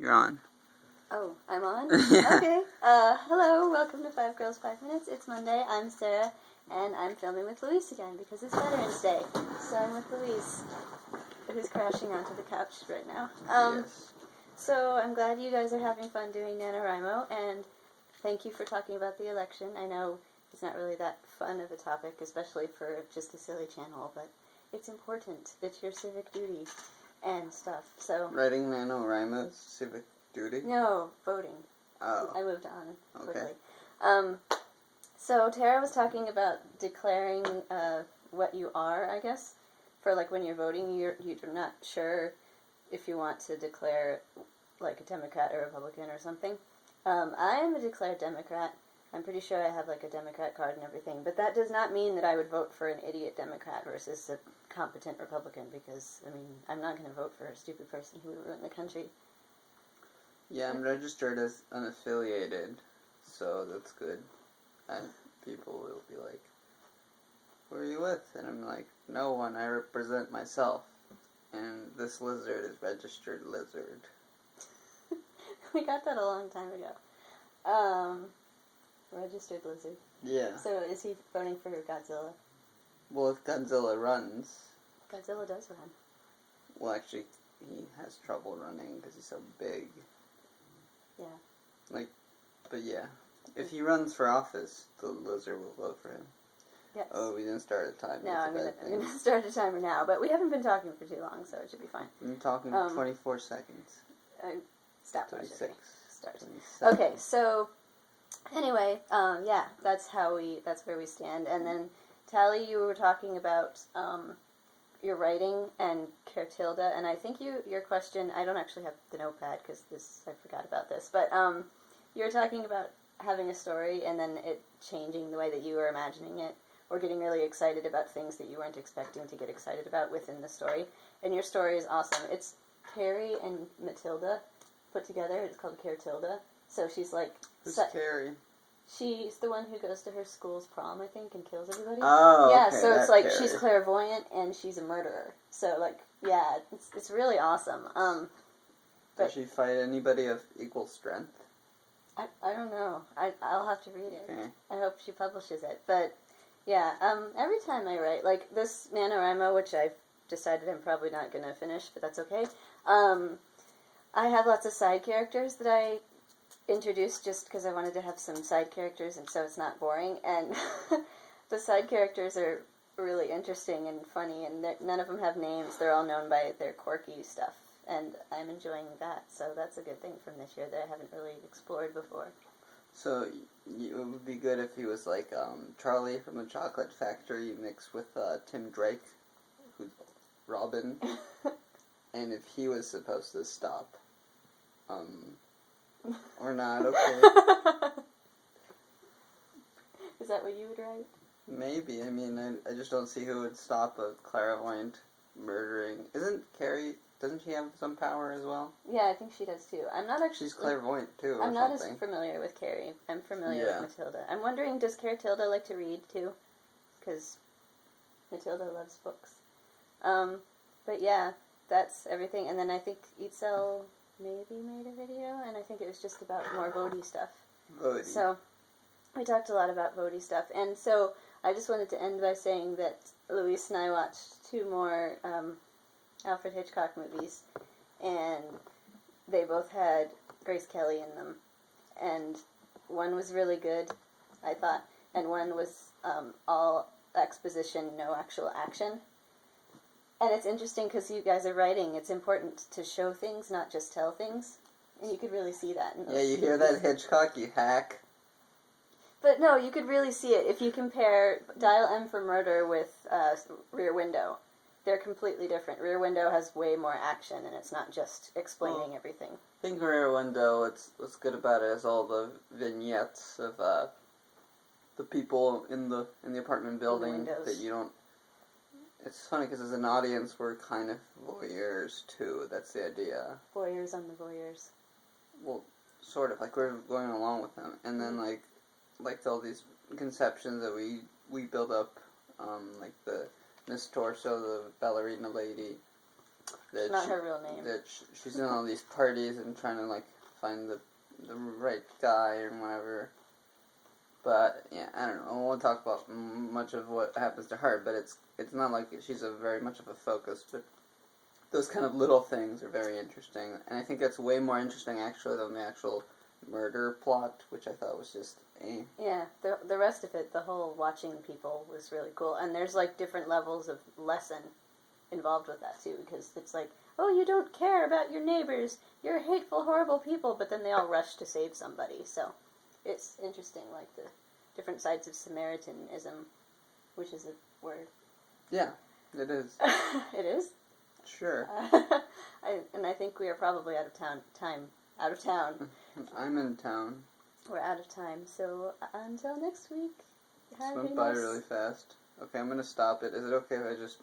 You're on. Oh, I'm on? Yeah. Okay. Hello, welcome to 5 Girls, 5 Minutes. It's Monday. I'm Sarah, and I'm filming with Luis again because it's Veterans Day. So I'm with Luis, who's crashing onto the couch right now. Yes. So I'm glad you guys are having fun doing NaNoWriMo, and thank you for talking about the election. I know it's not really that fun of a topic, especially for just a silly channel, but it's important. It's your civic duty and stuff. So Writing NaNoWriMo is civic duty? no, voting. Oh. I moved on quickly. Okay. So Tara was talking about declaring what you are, I guess. For like when you're voting, you're not sure if you want to declare like a Democrat or Republican or something. I am a declared Democrat. I'm pretty sure I have like a Democrat card and everything, but that does not mean that I would vote for an idiot Democrat versus a competent Republican, because, I mean, I'm not going to vote for a stupid person who would ruin the country. Yeah, I'm registered as unaffiliated, so that's good. And people will be like, who are you with? And I'm like, no one, I represent myself. And this lizard is registered lizard. We got that a long time ago. Registered lizard. Yeah. So is he voting for Godzilla? Well, if Godzilla runs... Godzilla does run. Well, actually, he has trouble running because he's so big. Yeah. But yeah. If he runs for office, the lizard will vote for him. Yes. Oh, we didn't start a timer. No, I'm gonna start a timer now, but we haven't been talking for too long, so it should be fine. I'm talking 24 seconds. Stop. 36. Start. 27. Okay, so anyway, yeah, that's where we stand. And then, Tally, you were talking about your writing and Kertilda, and I think your question, I don't actually have the notepad because I forgot about this, but you were talking about having a story and then it changing the way that you were imagining it, or getting really excited about things that you weren't expecting to get excited about within the story. And your story is awesome. It's Carrie and Matilda put together. It's called Kertilda. So she's like... Who's Carrie? She's the one who goes to her school's prom, I think, and kills everybody. Oh, yeah, okay, so it's like Carrie. she's clairvoyant and she's a murderer. So, like, yeah, it's really awesome. Does she fight anybody of equal strength? I don't know. I'll have to read it. Okay. I hope she publishes it. But, yeah, every time I write, like this NaNoWriMo, which I've decided I'm probably not going to finish, but that's okay. I have lots of side characters that I introduced just because I wanted to have some side characters and so it's not boring. And the side characters are really interesting and funny, and none of them have names. They're all known by their quirky stuff. And I'm enjoying that, so that's a good thing from this year that I haven't really explored before. So, it would be good if he was like Charlie from the Chocolate Factory mixed with Tim Drake, who's Robin, and if he was supposed to stop. Or not, okay. Is that what you would write? Maybe, I mean, I just don't see who would stop a clairvoyant murdering. Doesn't she have some power as well? Yeah, I think she does too. I'm not actually... She's clairvoyant too, or I'm not something. as familiar with Carrie. I'm familiar with Matilda. I'm wondering, does Kertilda like to read too? Because Matilda loves books. But yeah, that's everything. And then I think Itzel maybe made a video, and I think it was just about more Vody stuff. Vody. So we talked a lot about Vody stuff. And so I just wanted to end by saying that Luis and I watched 2 more Alfred Hitchcock movies, and they both had Grace Kelly in them, and one was really good, I thought, and one was all exposition, no actual action. And it's interesting because you guys are writing, it's important to show things, not just tell things, and you could really see that in those Yeah, you hear that, Hitchcock, you hack? But no, you could really see it if you compare Dial M for Murder with Rear Window. They're completely different. Rear Window has way more action, and it's not just explaining everything. I think Rear Window, what's good about it is all the vignettes of the people in the apartment building that you don't... It's funny because as an audience, we're kind of voyeurs too. That's the idea. Voyeurs on the voyeurs. Well, sort of. Like, we're going along with them. And then, like all these conceptions that we build up, like the Miss Torso, the ballerina lady, that Not her real name. that she's in all these parties and trying to like find the right guy or whatever. But yeah, I don't know. I won't talk about much of what happens to her, but it's not like she's a very much of a focus. But those kind of little things are very interesting, and I think that's way more interesting actually than the actual murder plot, which I thought was just eh. Yeah, the rest of it, the whole watching people was really cool, and there's like different levels of lesson involved with that too, because it's like, oh, you don't care about your neighbors, you're hateful, horrible people, but then they all rush to save somebody, so it's interesting, like the different sides of Samaritanism, which is a word. Yeah, it is. It is? Sure. I think we are probably out of time. Out of town. I'm in town. We're out of time, so until next week. This went by really fast. Okay, I'm gonna stop it. Is it okay if I just...